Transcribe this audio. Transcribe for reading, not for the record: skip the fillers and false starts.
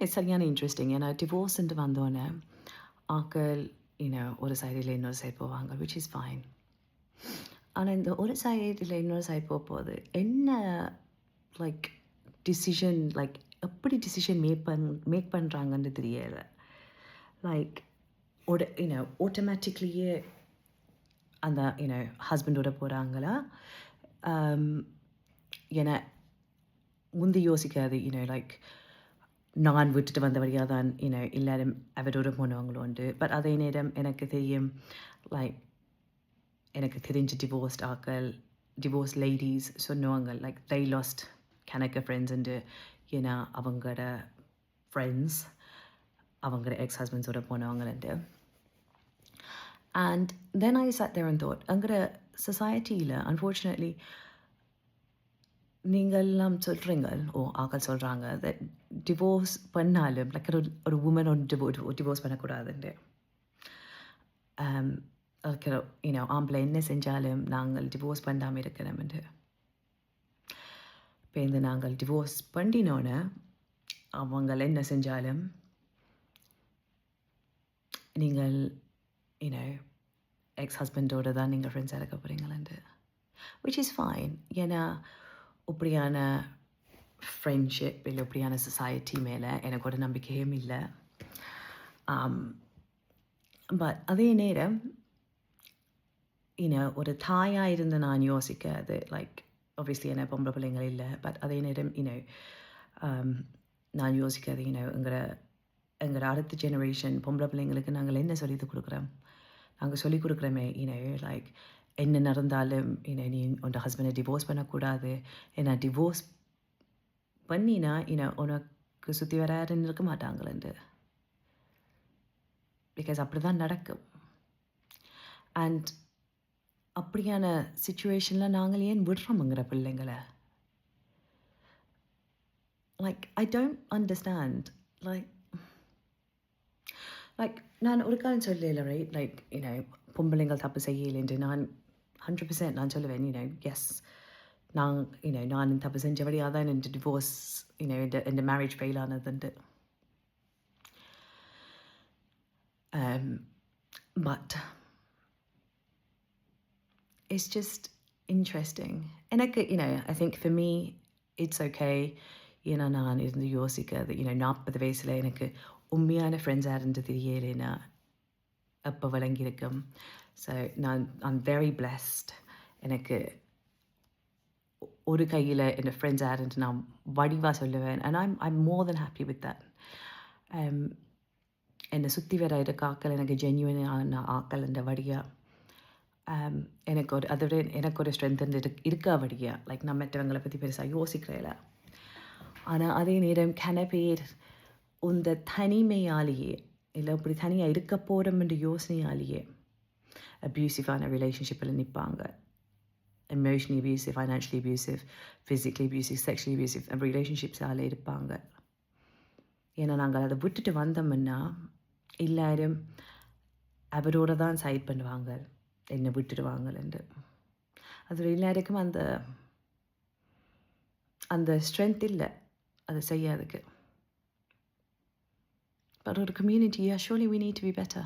it's சரியான interesting. ஏன்னா டிவோர்ஸ்ன்ட்டு வந்தோன்னே ஆக்கள் ஒரு சைடில் இன்னொரு சைடு போவாங்க, which is fine. ஆனால் இந்த ஒரு சைடில் இன்னொரு சைடு போகும்போது என்ன லைக் டிசிஷன் எப்படி டிசிஷன் மேக் பண்ணுறாங்கன்னு தெரியல. லைக் ஆட்டோமேட்டிக்லியே அந்த ஹஸ்பண்டோட போகிறாங்களா? ஏன்னா முந்தி யோசிக்காது லைக் நான் விட்டுட்டு வந்தவழியாக தான் எல்லாரும் அவரோட போனவங்களோண்டு. பட் அதே நேரம் எனக்கு தெரியும் லைக் எனக்கு தெரிஞ்ச டிவோர்ஸ் லேடிஸ் சொன்னவங்க லைக் they lost கணக்கு ஃப்ரெண்ட்ஸுண்டு. ஏன்னா அவங்களோட ஃப்ரெண்ட்ஸ் அவங்களோட எக்ஸ் ஹஸ்பண்ட்ஸோட போனவங்கள்ண்டு. And then I sat there and thought, அங்கிற சொசைட்டியில் அன்ஃபார்ச்சுனேட்லி நீங்கள்லாம் சொல்கிறீங்க, ஆக்கள் சொல்கிறாங்க that டிவோர்ஸ் பண்ணாலும் லைக் ஒரு உமன் டிவோர்ஸ் பண்ணக்கூடாதுண்டு. ஆம்பளை என்ன செஞ்சாலும் நாங்கள் டிவோர்ஸ் பண்ணாமல் இருக்கணும்ண்டு. இப்போ இந்த நாங்கள் டிவோர்ஸ் பண்ணினோன்னு அவங்க என்ன செஞ்சாலும் நீங்கள் எக்ஸ் ஹஸ்பண்டோடு தான் நீங்கள் ஃப்ரெண்ட்ஸாக இருக்க போகிறீங்களேண்டு, which is fine. ஏன்னா இப்படியான ஃப்ரெண்ட்ஷிப் இல்லை இப்படியான சொசைட்டி மேலே எனக்கு ஒரு நம்பிக்கையும் இல்லை. பட் அதே நேரம் ஒரு தாயாக இருந்து நான் யோசிக்காது லைக் ஆப்வியஸ்லி என்ன பொம்பளை பிள்ளைங்கள் இல்லை. பட் அதே நேரம் நான் யோசிக்காது எங்களோட அடுத்த ஜெனரேஷன் பொம்பளை பிள்ளைங்களுக்கு நாங்கள் என்ன கொடுக்குறோம். நாங்கள் சொல்லிக் கொடுக்குறோமே லைக் என்ன நடந்தாலும் நீ உன்னோட ஹஸ்பண்டை டிவோர்ஸ் பண்ணக்கூடாது. ஏன்னா டிவோர்ஸ் பண்ணினா உனக்கு சுற்றி வர யாரும் இருக்க மாட்டாங்களேண்டு. பிகாஸ் அப்படி தான் நடக்கும். அண்ட் அப்படியான சுச்சுவேஷனில் நாங்கள் ஏன் விடுறோமுங்கிற பிள்ளைங்களை like I don't understand. Like நான் ஒரு காலம் சொல்லல ரைட் லைக் பொம்பளைங்கள் தப்பு செய்யலைன்று நான் 100% நான் சொல்லுவேன் எஸ் நான் தப்பு செஞ்சபடியாக தான் இந்த டிவோர்ஸ் இந்த மேரேஜ் ஃபெயில் ஆனதுண்டு. But it's just interesting. எனக்கு I think for me it's okay. ஏன்னா நான் இருந்து யோசிக்கிறது 40 வயசில் எனக்கு உண்மையான ஃப்ரெண்ட்ஸாக இருந்து தெரியலைன்னா அப்போ விளங்கியிருக்கும். So I'm very blessed. எனக்கு ஒரு கையில் என் ஃப்ரெண்ட்ஸாக இருந்து நான் வடிவாக சொல்லுவேன். and I'm more than happy with that. என்னை சுற்றி வர இருக்க ஆக்கள் எனக்கு ஜென்யூனான ஆக்கள் என்ற வடியாக எனக்கு ஒரு அதை விட எனக்கு ஒரு ஸ்ட்ரென்த் இருக்கா வடியாக லைக் நான் மற்றவங்களை பற்றி பெருசாக யோசிக்கிறேல. ஆனால் அதே நேரம் பேர் இந்த தனிமையாலேயே இல்லை இப்படி தனியாக இருக்க போகிறோம்ன்ற யோசனையாலேயே அப்யூசிவான ரிலேஷன்ஷிப்பில் நிற்பாங்க. Emotionally abusive, financially abusive, physically abusive, sexually abusive ரிலேஷன்ஷிப்ஸால் இருப்பாங்க. ஏன்னா நாங்கள் அதை விட்டுட்டு வந்தோம்னா எல்லாரும் அவரோட தான் சைட் பண்ணுவாங்க, என்னை விட்டுடுவாங்கன்னு. அது எல்லாருக்கும் அந்த ஸ்ட்ரென்த் இல்லை அதை செய்யாதுக்கு. But our community, surely we need to be better.